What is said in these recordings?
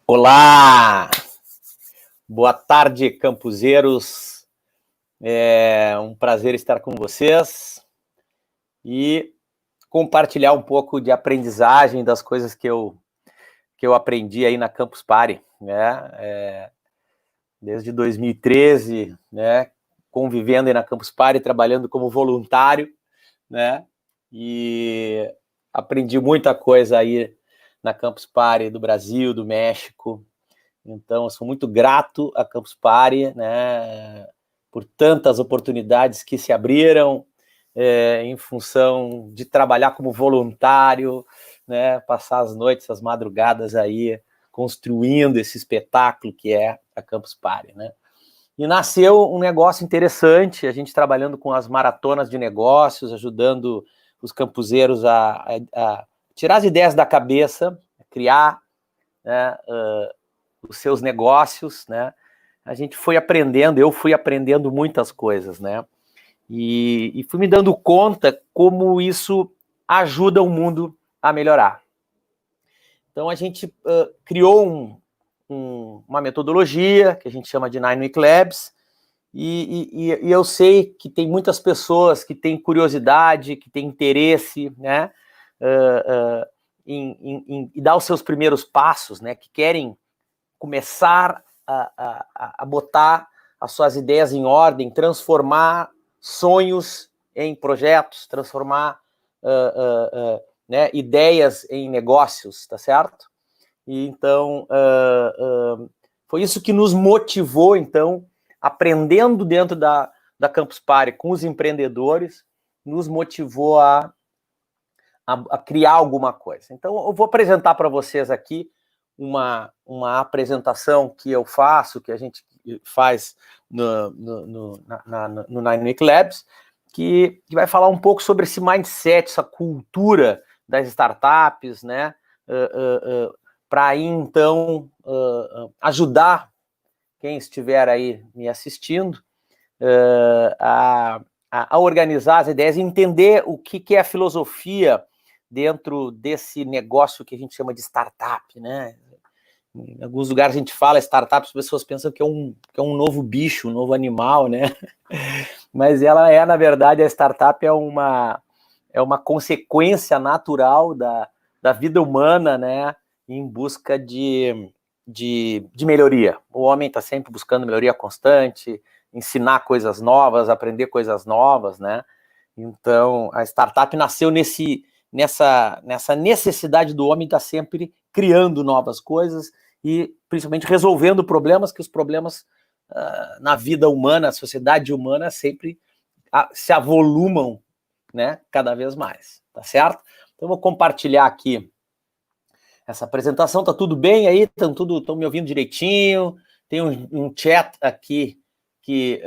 Olá! Boa tarde, campuseiros. É um prazer estar com vocês e compartilhar um pouco de aprendizagem das coisas que eu aprendi aí na Campus Party, né? Desde 2013, né? Convivendo aí na Campus Party, trabalhando como voluntário, né? E aprendi muita coisa aí na Campus Party do Brasil, do México. Então, eu sou muito grato à Campus Party, né, por tantas oportunidades que se abriram em função de trabalhar como voluntário, né, passar as noites, as madrugadas aí, construindo esse espetáculo que é a Campus Party, né. E nasceu um negócio interessante, a gente trabalhando com as maratonas de negócios, ajudando os campuseiros a tirar as ideias da cabeça, criar, né, os seus negócios, né? A gente foi aprendendo, eu fui aprendendo muitas coisas, né? E fui me dando conta como isso ajuda o mundo a melhorar. Então a gente criou uma metodologia que a gente chama de 9 Week Labs, e eu sei que tem muitas pessoas que têm curiosidade, que têm interesse, né? Em dar os seus primeiros passos, né? Que querem começar a botar as suas ideias em ordem, transformar sonhos em projetos, transformar né, ideias em negócios, tá certo? E então, foi isso que nos motivou, então, aprendendo dentro da Campus Party com os empreendedores, nos motivou a criar alguma coisa. Então, eu vou apresentar para vocês aqui uma apresentação que eu faço, que a gente faz no 9 Week Labs, que vai falar um pouco sobre esse mindset, essa cultura das startups, né? Para aí, então, ajudar quem estiver aí me assistindo a organizar as ideias e entender o que é a filosofia dentro desse negócio que a gente chama de startup, né? Em alguns lugares a gente fala startup, as pessoas pensam que é um novo bicho, um novo animal, né? Mas ela é, na verdade, a startup é uma consequência natural da vida humana, né? Em busca de melhoria. O homem está sempre buscando melhoria constante, ensinar coisas novas, aprender coisas novas, né? Então, a startup nasceu nessa necessidade do homem estar sempre criando novas coisas e, principalmente, resolvendo problemas, que os problemas na vida humana, na sociedade humana, sempre se avolumam, né, cada vez mais, tá certo? Então, eu vou compartilhar aqui essa apresentação. Tá tudo bem aí? Estão me ouvindo direitinho? Tem um chat aqui que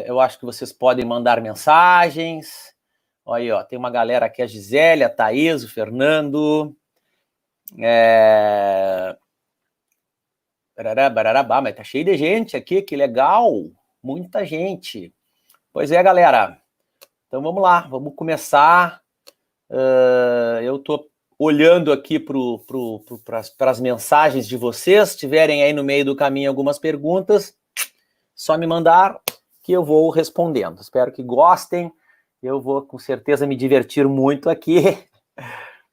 eu acho que vocês podem mandar mensagens. Olha aí, ó, tem uma galera aqui, a Gisele, a Thaís, o Fernando. Bararabá, mas tá cheio de gente aqui, que legal. Muita gente. Pois é, galera. Então vamos lá, vamos começar. Eu tô olhando aqui para as mensagens de vocês. Se tiverem aí no meio do caminho algumas perguntas, só me mandar que eu vou respondendo. Espero que gostem. Eu vou com certeza me divertir muito aqui.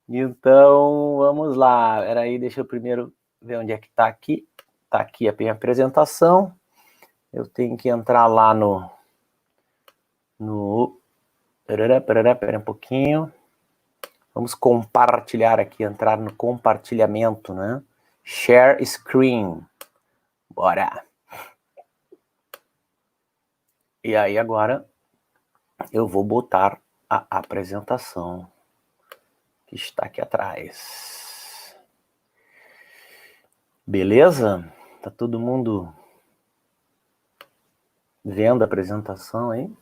Então, vamos lá. Peraí, deixa eu primeiro ver onde é que está aqui. Está aqui a minha apresentação. Eu tenho que entrar lá Pera um pouquinho. Vamos compartilhar aqui, entrar no compartilhamento, né? Share screen. Bora. E aí agora eu vou botar a apresentação que está aqui atrás. Beleza? Tá todo mundo vendo a apresentação aí?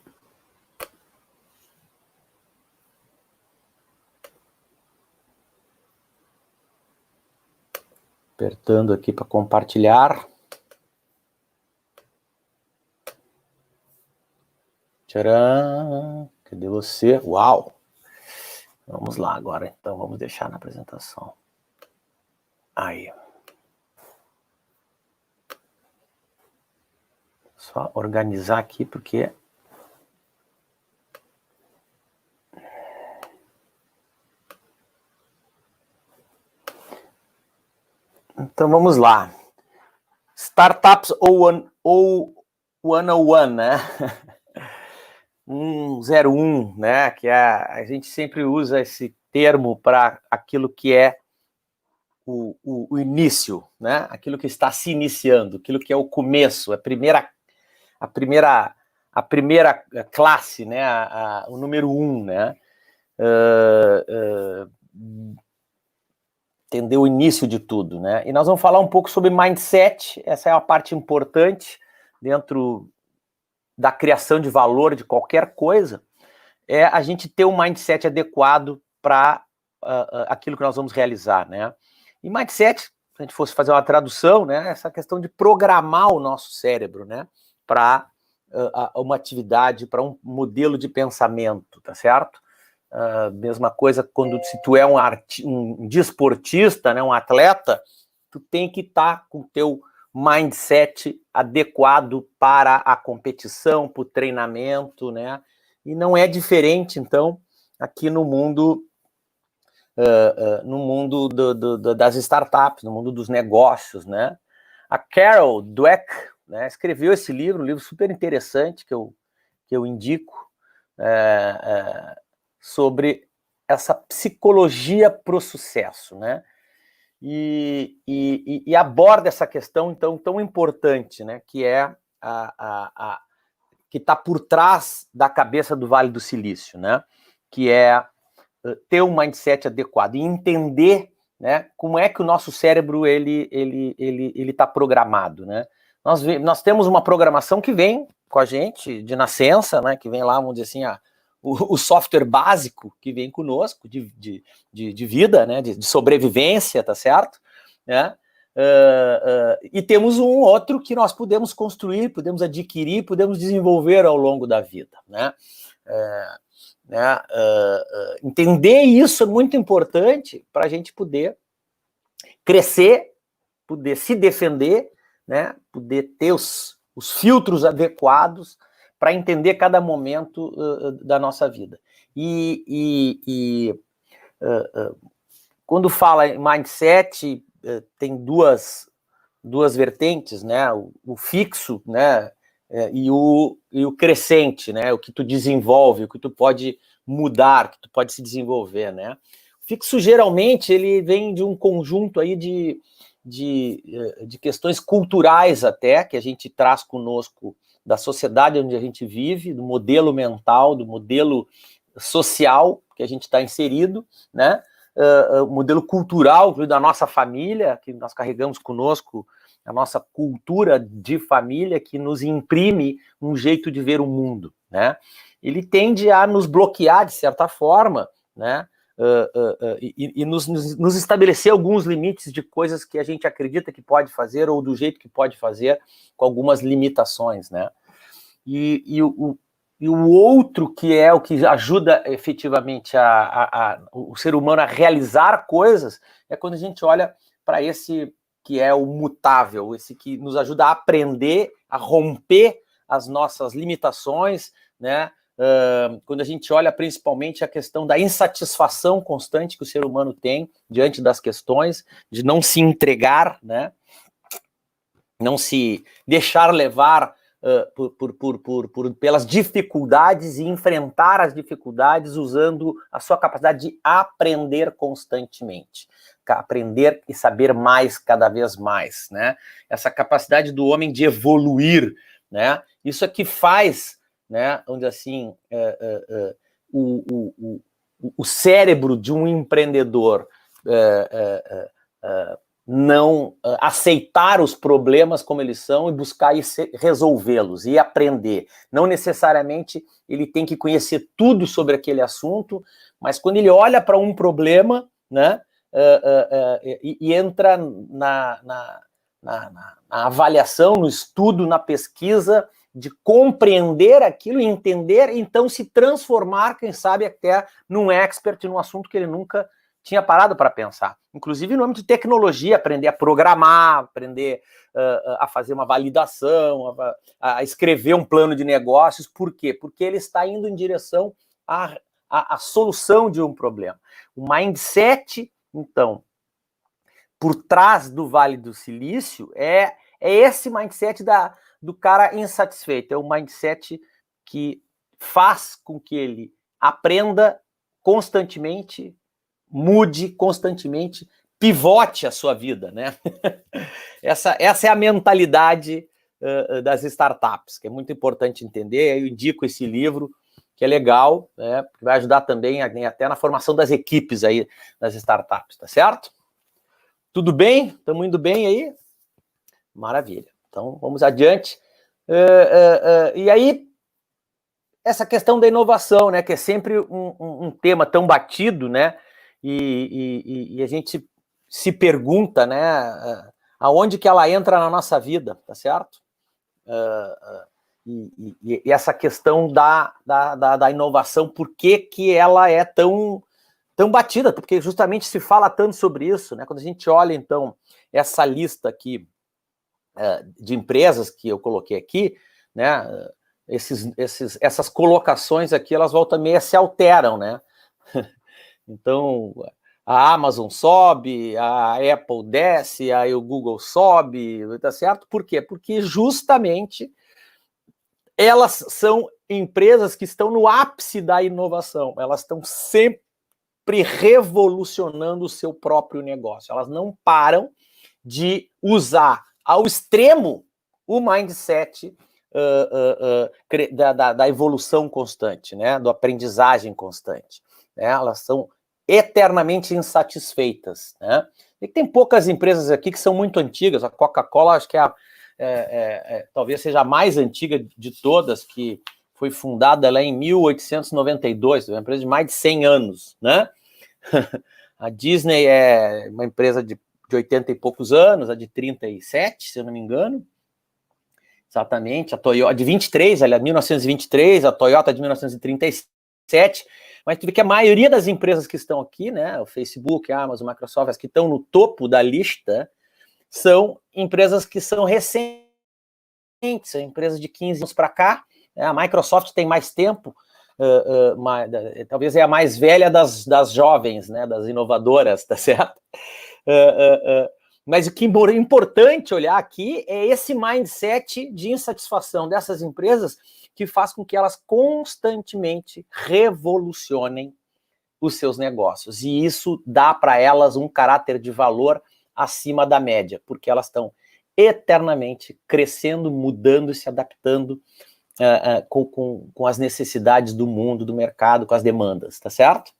Apertando aqui para compartilhar. Tcharam! Cadê você? Uau! Vamos lá agora, então vamos deixar na apresentação. Aí. Só organizar aqui, porque... Então, vamos lá. Startups ou 101, né? 101, né? Que a gente sempre usa esse termo para aquilo que é o início, né? Aquilo que está se iniciando, aquilo que é o começo, a primeira classe, né? O número 1, né? Entender o início de tudo, né? E nós vamos falar um pouco sobre mindset. Essa é uma parte importante dentro da criação de valor de qualquer coisa, é a gente ter um mindset adequado para aquilo que nós vamos realizar, né? E mindset, se a gente fosse fazer uma tradução, né, essa questão de programar o nosso cérebro, né, para uma atividade, para um modelo de pensamento, tá certo? Mesma coisa quando se tu é um desportista, né, um atleta, tu tem que estar com o teu mindset adequado para a competição, para o treinamento, né? E não é diferente, então, aqui no mundo das startups, no mundo dos negócios, né? A Carol Dweck, né, escreveu esse livro, um livro super interessante que eu indico, sobre essa psicologia para o sucesso, né? E aborda essa questão então tão importante, né? Que é que está por trás da cabeça do Vale do Silício, né? Que é ter um mindset adequado e entender, né, como é que o nosso cérebro ele está programado, né? Nós temos uma programação que vem com a gente de nascença, né? Que vem lá, vamos dizer assim, o software básico que vem conosco de vida, né? De sobrevivência, tá certo? Né? E temos um outro que nós podemos construir, podemos adquirir, podemos desenvolver ao longo da vida, né? Entender isso é muito importante para a gente poder crescer, poder se defender, né? Poder ter os filtros adequados para entender cada momento da nossa vida. Quando fala em mindset, tem duas vertentes, né? O fixo, né? E o crescente, né? O que tu desenvolve, o que tu pode mudar, o que tu pode se desenvolver, né? O fixo, geralmente, ele vem de um conjunto aí de questões culturais até, que a gente traz conosco da sociedade onde a gente vive, do modelo mental, do modelo social que a gente está inserido, né? O modelo cultural da nossa família, que nós carregamos conosco, a nossa cultura de família que nos imprime um jeito de ver o mundo, né? Ele tende a nos bloquear, de certa forma, né? E nos estabelecer alguns limites de coisas que a gente acredita que pode fazer ou do jeito que pode fazer, com algumas limitações, né? E o outro, que é o que ajuda efetivamente o ser humano a realizar coisas, é quando a gente olha para esse que é o mutável, esse que nos ajuda a aprender, a romper as nossas limitações, né? Quando a gente olha principalmente a questão da insatisfação constante que o ser humano tem diante das questões, de não se entregar, né? Não se deixar levar pelas dificuldades e enfrentar as dificuldades usando a sua capacidade de aprender constantemente, aprender e saber mais cada vez mais, né? Essa capacidade do homem de evoluir, né? Isso é que faz, né? Onde assim o cérebro de um empreendedor não aceitar os problemas como eles são e buscar resolvê-los e aprender. Não necessariamente ele tem que conhecer tudo sobre aquele assunto, mas quando ele olha para um problema, né, e entra na avaliação, no estudo, na pesquisa, de compreender aquilo, entender, então se transformar, quem sabe até num expert num assunto que ele nunca tinha parado para pensar. Inclusive no âmbito de tecnologia, aprender a programar, aprender a fazer uma validação, a escrever um plano de negócios. Por quê? Porque ele está indo em direção à solução de um problema. O mindset, então, por trás do Vale do Silício é esse mindset do cara insatisfeito. É o mindset que faz com que ele aprenda constantemente, mude constantemente, pivote a sua vida, né? Essa é a mentalidade das startups, que é muito importante entender. Eu indico esse livro, que é legal, né? Que vai ajudar também até na formação das equipes aí das startups, tá certo? Tudo bem? Estamos indo bem aí? Maravilha. Então, vamos adiante. E aí, essa questão da inovação, né? Que é sempre um tema tão batido, né? E a gente se pergunta, né? Aonde que ela entra na nossa vida, tá certo? E essa questão da inovação, por que ela é tão batida? Porque justamente se fala tanto sobre isso, né? Quando a gente olha, então, essa lista aqui de empresas que eu coloquei aqui, né? Essas colocações aqui, elas voltam meio se alteram, né? Então, a Amazon sobe, a Apple desce, aí o Google sobe, tá certo? Por quê? Porque justamente elas são empresas que estão no ápice da inovação, elas estão sempre revolucionando o seu próprio negócio, elas não param de usar ao extremo o mindset da evolução constante, né? Do aprendizagem constante, né? Elas são eternamente insatisfeitas, né? E tem poucas empresas aqui que são muito antigas. A Coca-Cola, acho que talvez seja a mais antiga de todas, que foi fundada lá em 1892, uma empresa de mais de 100 anos, né? A Disney é uma empresa de 80 e poucos anos, a de 37, se eu não me engano. Exatamente, a Toyota de 23, ela é 1923, a Toyota de 1937, mas tu vê que a maioria das empresas que estão aqui, né, o Facebook, a Amazon, a Microsoft, as que estão no topo da lista, são empresas que são recentes, são empresas de 15 anos para cá, né? A Microsoft tem mais tempo, talvez é a mais velha das jovens, né, das inovadoras, tá certo? Mas o que é importante olhar aqui é esse mindset de insatisfação dessas empresas que faz com que elas constantemente revolucionem os seus negócios. E isso dá para elas um caráter de valor acima da média, porque elas estão eternamente crescendo, mudando e se adaptando com as necessidades do mundo, do mercado, com as demandas, tá certo?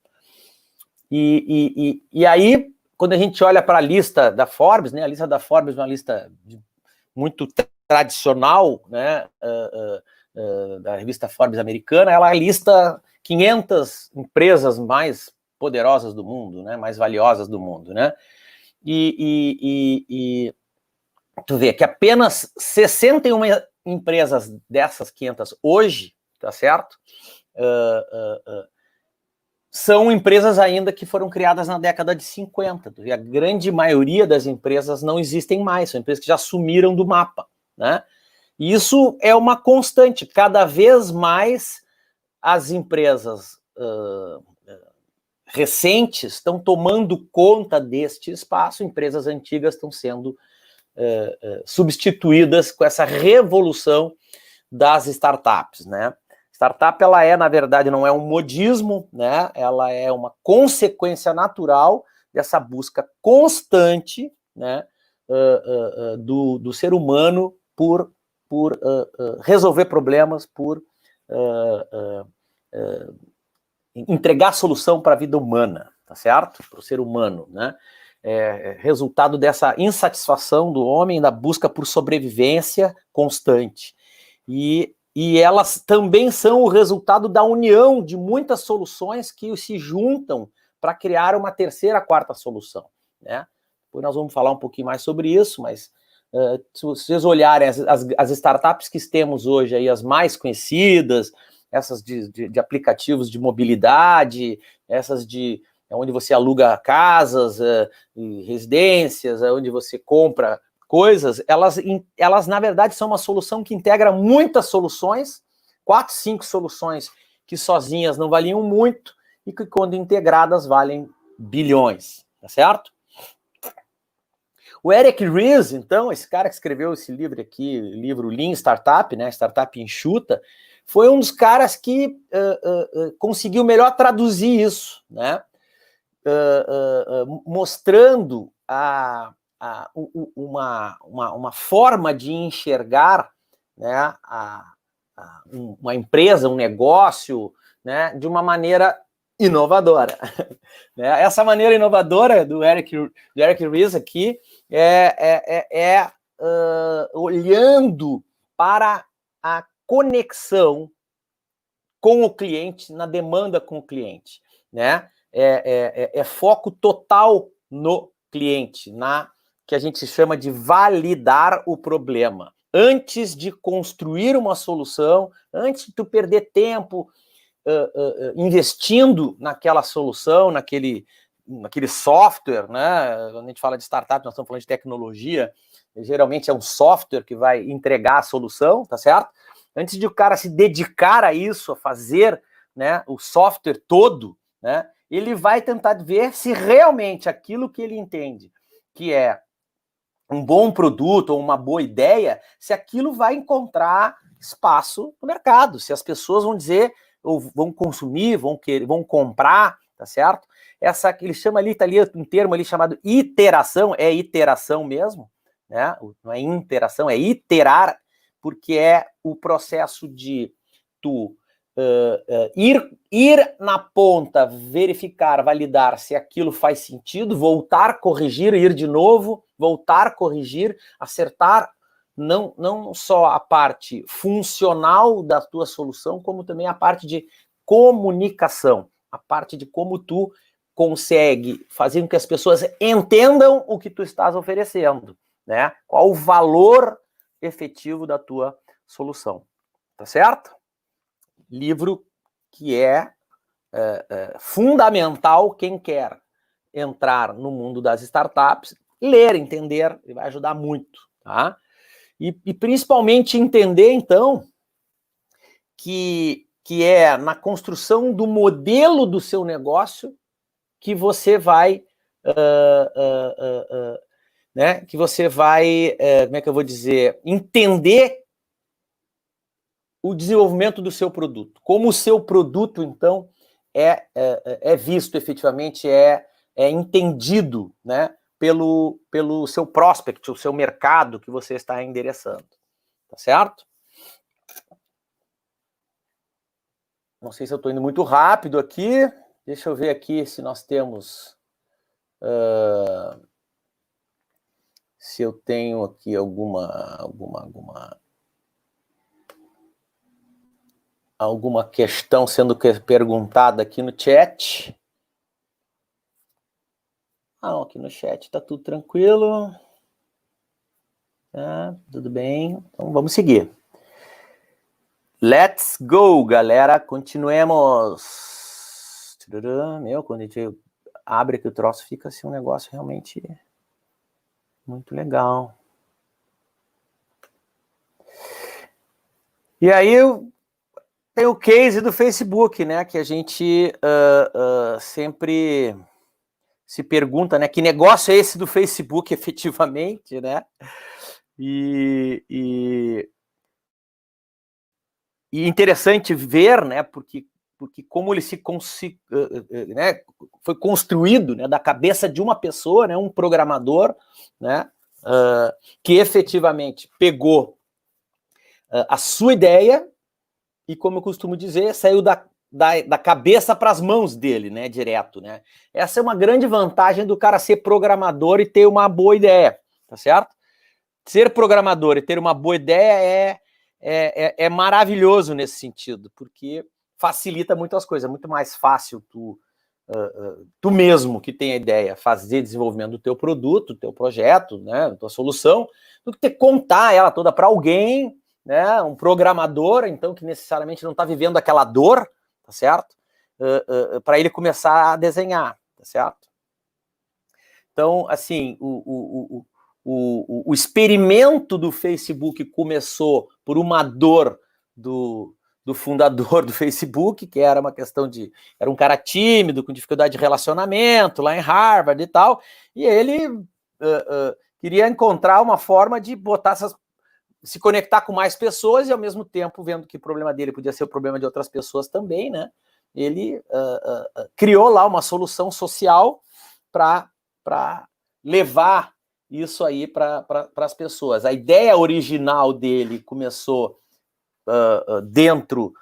E aí, quando a gente olha para a lista da Forbes, né, a lista da Forbes é uma lista muito tradicional, né, da revista Forbes americana, ela lista 500 empresas mais poderosas do mundo, né, mais valiosas do mundo, né, e tu vê que apenas 61 empresas dessas 500 hoje, tá certo, são empresas ainda que foram criadas na década de 50. A grande maioria das empresas não existem mais, são empresas que já sumiram do mapa, né? E isso é uma constante, cada vez mais as empresas recentes estão tomando conta deste espaço, empresas antigas estão sendo substituídas com essa revolução das startups, né? Startup, ela na verdade, não é um modismo, né? Ela é uma consequência natural dessa busca constante, né, do ser humano por resolver problemas, por entregar solução para a vida humana, tá certo? Para o ser humano, né? Resultado dessa insatisfação do homem na busca por sobrevivência constante. E elas também são o resultado da união de muitas soluções que se juntam para criar uma terceira, quarta solução, né? Depois nós vamos falar um pouquinho mais sobre isso, mas se vocês olharem as startups que temos hoje aí, as mais conhecidas, essas de aplicativos de mobilidade, essas de é onde você aluga casas, residências, é onde você compra coisas, elas na verdade são uma solução que integra muitas soluções, 4, 5 soluções que sozinhas não valiam muito e que quando integradas valem bilhões, tá certo? O Eric Ries, então, esse cara que escreveu esse livro aqui, livro Lean Startup, né, Startup Enxuta, foi um dos caras que conseguiu melhor traduzir isso, né, mostrando uma forma de enxergar, né, uma empresa, um negócio, né, de uma maneira inovadora. Essa maneira inovadora do Eric Ries aqui olhando para a conexão com o cliente, na demanda com o cliente, né? Foco total no cliente, na que a gente chama de validar o problema. Antes de construir uma solução, antes de tu perder tempo investindo naquela solução, naquele software, né? Quando a gente fala de startup, nós estamos falando de tecnologia, geralmente é um software que vai entregar a solução, tá certo? Antes de o cara se dedicar a isso, a fazer, né, o software todo, né, ele vai tentar ver se realmente aquilo que ele entende que é um bom produto ou uma boa ideia, se aquilo vai encontrar espaço no mercado, se as pessoas vão dizer, ou vão consumir, vão comprar, tá certo? Essa que ele chama ali, tá ali um termo ali chamado iteração, é iteração mesmo, né? Não é interação, é iterar, porque é o processo de tu ir na ponta, verificar, validar se aquilo faz sentido, voltar, corrigir, ir de novo, voltar, corrigir, acertar, não só a parte funcional da tua solução, como também a parte de comunicação, a parte de como tu consegue fazer com que as pessoas entendam o que tu estás oferecendo, né? Qual o valor efetivo da tua solução, tá certo? Livro que é fundamental quem quer entrar no mundo das startups, ler, entender, ele vai ajudar muito, tá? E principalmente entender, então, que é na construção do modelo do seu negócio que você vai, né, que você vai, como é que eu vou dizer, entender o desenvolvimento do seu produto. Como o seu produto, então, é visto efetivamente, é entendido, né, pelo seu prospect, o seu mercado que você está endereçando. Tá certo? Não sei se eu estou indo muito rápido aqui. Deixa eu ver aqui se nós temos... se eu tenho aqui alguma questão sendo perguntada aqui no chat. Não, aqui no chat está tudo tranquilo. Tá, tudo bem. Então vamos seguir. Let's go, galera. Continuemos. Meu, quando a gente abre aqui o troço, fica assim um negócio realmente muito legal. E aí tem o case do Facebook, né? Que a gente sempre se pergunta, né? Que negócio é esse do Facebook, efetivamente, né? E interessante ver, né? Porque como ele né, foi construído, né, da cabeça de uma pessoa, né, um programador, né, que efetivamente pegou a sua ideia e, como eu costumo dizer, saiu da cabeça para as mãos dele, né, direto, né. Essa é uma grande vantagem do cara ser programador e ter uma boa ideia, tá certo? Ser programador e ter uma boa ideia é maravilhoso nesse sentido, porque facilita muito as coisas, é muito mais fácil tu mesmo que tem a ideia fazer desenvolvimento do teu produto, do teu projeto, né, da tua solução, do que ter que contar ela toda para alguém, né, um programador, então, que necessariamente não está vivendo aquela dor, tá certo? Para ele começar a desenhar, tá certo? Então, assim, o experimento do Facebook começou por uma dor do fundador do Facebook, que era uma questão de... Era um cara tímido, com dificuldade de relacionamento, lá em Harvard e tal, e ele queria encontrar uma forma de botar se conectar com mais pessoas e, ao mesmo tempo, vendo que o problema dele podia ser o problema de outras pessoas também, né? Ele criou lá uma solução social para levar isso aí para as pessoas. A ideia original dele começou dentro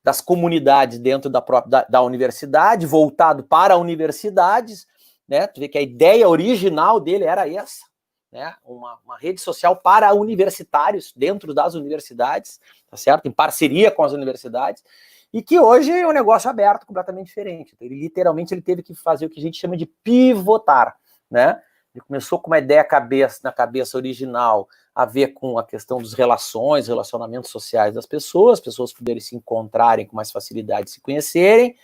das comunidades, dentro da universidade, voltado para universidades, né? Tu vê que a ideia original dele era essa, né? Uma rede social para universitários, dentro das universidades, tá certo? Em parceria com as universidades, e que hoje é um negócio aberto, completamente diferente. Então, ele literalmente teve que fazer o que a gente chama de pivotar, né? Ele começou com uma ideia na cabeça original a ver com a questão dos relacionamentos sociais das pessoas poderem se encontrarem com mais facilidade, se conhecerem.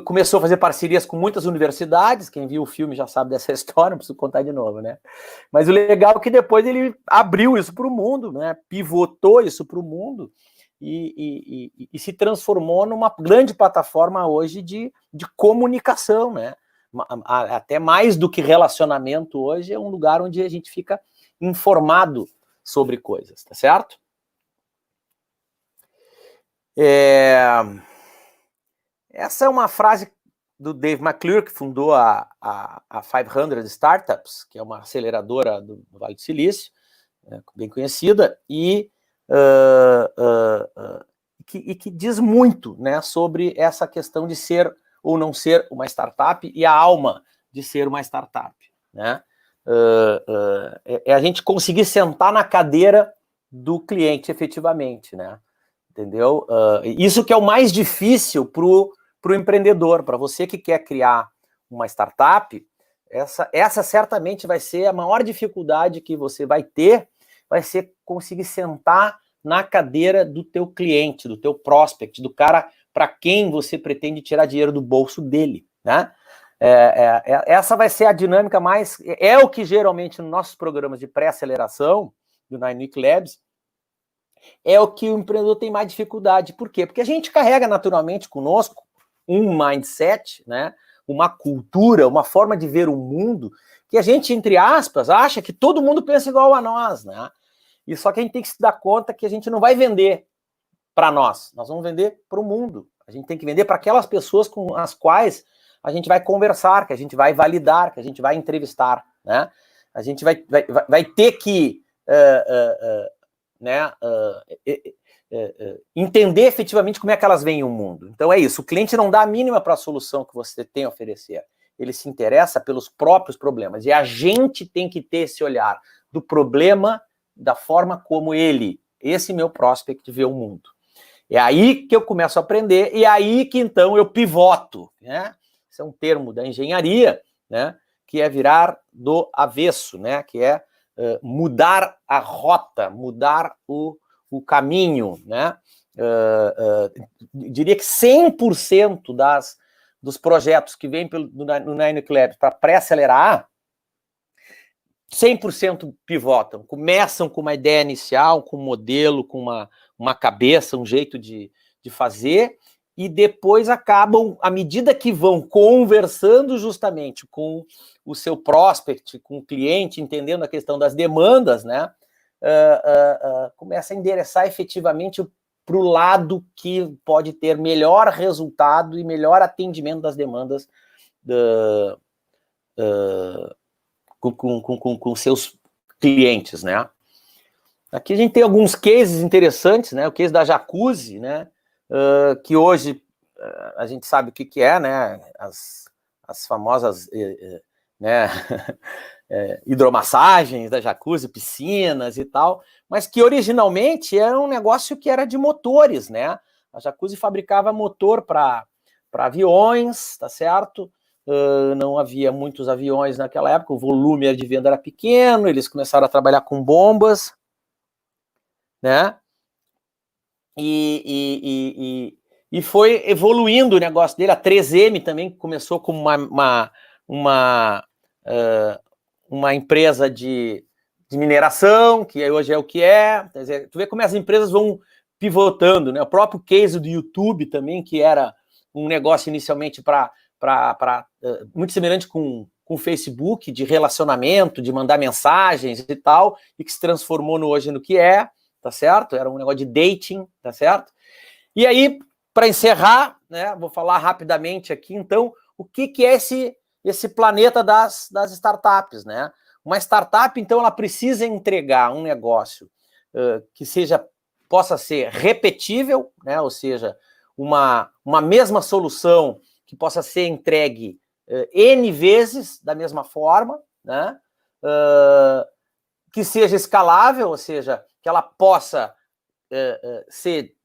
Começou a fazer parcerias com muitas universidades, quem viu o filme já sabe dessa história, não preciso contar de novo, né? Mas o legal é que depois ele abriu isso para o mundo, né? Pivotou isso para o mundo e se transformou numa grande plataforma hoje de comunicação, né? Até mais do que relacionamento hoje, é um lugar onde a gente fica informado sobre coisas, tá certo? Essa é uma frase do Dave McClure, que fundou a 500 Startups, que é uma aceleradora do Vale do Silício, bem conhecida, e que diz muito, né, sobre essa questão de ser ou não ser uma startup e a alma de ser uma startup, né? É a gente conseguir sentar na cadeira do cliente efetivamente, né? Entendeu? Isso que é o mais difícil para o empreendedor, para você que quer criar uma startup, essa certamente vai ser a maior dificuldade que você vai ter, vai ser conseguir sentar na cadeira do teu cliente, do teu prospect, do cara para quem você pretende tirar dinheiro do bolso dele, né? Essa vai ser a dinâmica mais... É o que geralmente nos nossos programas de pré-aceleração, do 9Week Labs, é o que o empreendedor tem mais dificuldade. Por quê? Porque a gente carrega naturalmente conosco um mindset, né? Uma cultura, uma forma de ver o mundo, que a gente, entre aspas, acha que todo mundo pensa igual a nós, né? E só que a gente tem que se dar conta que a gente não vai vender para nós vamos vender para o mundo. A gente tem que vender para aquelas pessoas com as quais a gente vai conversar, que a gente vai validar, que a gente vai entrevistar, né? A gente vai ter que entender efetivamente como é que elas veem o mundo. Então é isso, o cliente não dá a mínima para a solução que você tem a oferecer, ele se interessa pelos próprios problemas, e a gente tem que ter esse olhar do problema, da forma como esse meu prospect vê o mundo. É aí que eu começo a aprender, e é aí que então eu pivoto, né? Esse é um termo da engenharia, né? Que é virar do avesso, né? Que é mudar a rota, mudar o caminho, né? Diria que 100% dos projetos que vêm no 9Week Labs para pré-acelerar, 100% pivotam, começam com uma ideia inicial, com um modelo, com uma cabeça, um jeito de fazer, e depois acabam, à medida que vão conversando justamente com o seu prospect, com o cliente, entendendo a questão das demandas, né, começa a endereçar efetivamente para o lado que pode ter melhor resultado e melhor atendimento das demandas com seus clientes, né? Aqui a gente tem alguns cases interessantes, né? O case da Jacuzzi, né? Que hoje a gente sabe o que é, né? As famosas né? Hidromassagens da Jacuzzi, piscinas e tal, mas que originalmente era um negócio que era de motores, né? A Jacuzzi fabricava motor para aviões, tá certo? Não havia muitos aviões naquela época, o volume de venda era pequeno, eles começaram a trabalhar com bombas, né? e foi evoluindo o negócio dele. A 3M também começou como uma empresa de mineração, que hoje é o que é. Quer dizer, tu vê como as empresas vão pivotando, né? O próprio case do YouTube também, que era um negócio inicialmente muito semelhante com o Facebook, de relacionamento, de mandar mensagens e tal, e que se transformou hoje no que é, tá certo? Era um negócio de dating, tá certo? E aí, para encerrar, né, vou falar rapidamente aqui, então, o que é esse planeta das startups, né? Uma startup, então, ela precisa entregar um negócio que possa ser repetível, né? Ou seja, uma mesma solução que possa ser entregue N vezes da mesma forma, né? Que seja escalável, ou seja, que ela possa ser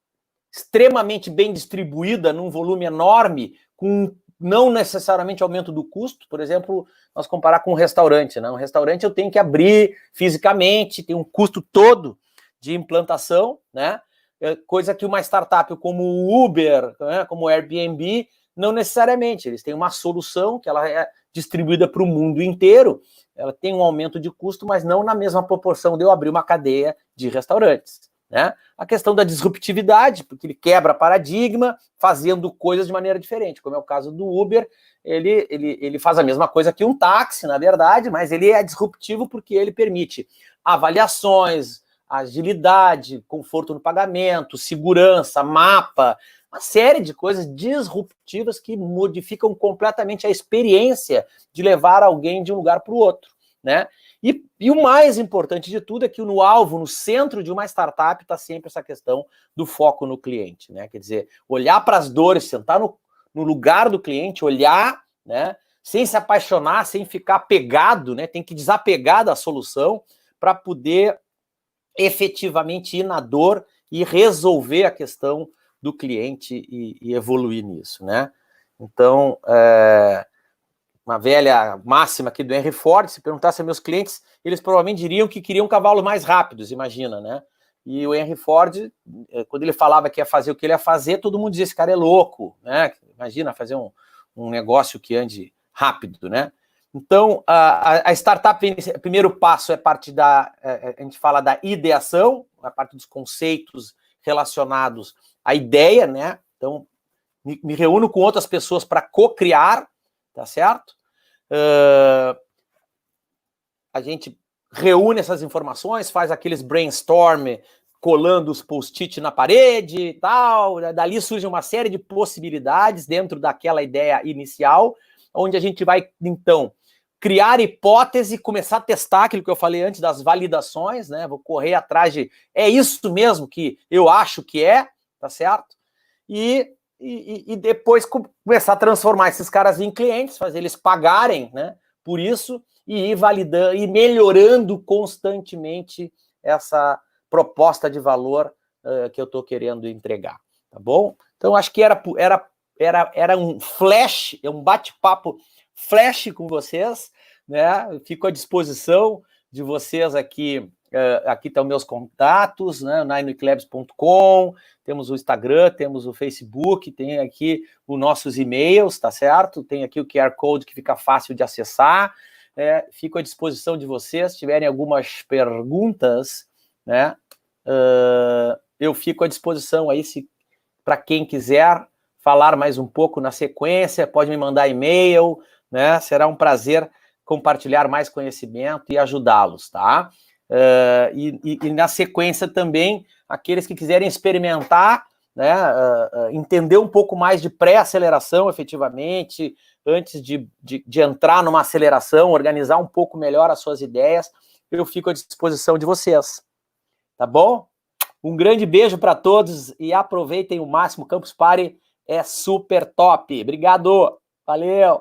extremamente bem distribuída num volume enorme, com não necessariamente aumento do custo. Por exemplo, nós comparar com um restaurante, né? Um restaurante eu tenho que abrir fisicamente, tem um custo todo de implantação, né? Coisa que uma startup como o Uber, né, como o Airbnb, não necessariamente. Eles têm uma solução que ela é distribuída para o mundo inteiro, ela tem um aumento de custo, mas não na mesma proporção de eu abrir uma cadeia de restaurantes. Né? A questão da disruptividade, porque ele quebra paradigma, fazendo coisas de maneira diferente, como é o caso do Uber. Ele faz a mesma coisa que um táxi, na verdade, mas ele é disruptivo porque ele permite avaliações, agilidade, conforto no pagamento, segurança, mapa, uma série de coisas disruptivas que modificam completamente a experiência de levar alguém de um lugar para o outro, né? E o mais importante de tudo é que no alvo, no centro de uma startup, está sempre essa questão do foco no cliente, né? Quer dizer, olhar para as dores, sentar no lugar do cliente, olhar, né? Sem se apaixonar, sem ficar pegado, né? Tem que desapegar da solução para poder efetivamente ir na dor e resolver a questão do cliente e evoluir nisso, né? Então, uma velha máxima aqui do Henry Ford, se perguntasse a meus clientes, eles provavelmente diriam que queriam cavalos mais rápidos, imagina, né? E o Henry Ford, quando ele falava que ia fazer o que ele ia fazer, todo mundo dizia, esse cara é louco, né? Imagina fazer um negócio que ande rápido, né? Então, a startup, o primeiro passo é parte a gente fala da ideação, a parte dos conceitos relacionados à ideia, né? Então, me reúno com outras pessoas para co-criar, tá certo? A gente reúne essas informações, faz aqueles brainstorm colando os post-it na parede e tal, dali surge uma série de possibilidades dentro daquela ideia inicial, onde a gente vai, então, criar hipótese, começar a testar aquilo que eu falei antes das validações, né? Vou correr atrás de, é isso mesmo que eu acho que é, tá certo? E depois começar a transformar esses caras em clientes, fazer eles pagarem, né, por isso, e ir validando e melhorando constantemente essa proposta de valor que eu estou querendo entregar, tá bom? Então, acho que era um flash, um bate-papo flash com vocês, né? Eu fico à disposição de vocês aqui. Aqui estão meus contatos, né? nineclabs.com, temos o Instagram, temos o Facebook, tem aqui os nossos e-mails, tá certo? Tem aqui o QR Code que fica fácil de acessar. Fico à disposição de vocês, se tiverem algumas perguntas, né? Eu fico à disposição aí, para quem quiser falar mais um pouco na sequência, pode me mandar e-mail, né? Será um prazer compartilhar mais conhecimento e ajudá-los, tá? E na sequência também, aqueles que quiserem experimentar, né, entender um pouco mais de pré-aceleração, efetivamente, antes de entrar numa aceleração, organizar um pouco melhor as suas ideias, eu fico à disposição de vocês, tá bom? Um grande beijo para todos e aproveitem o máximo, Campus Party é super top. Obrigado, valeu!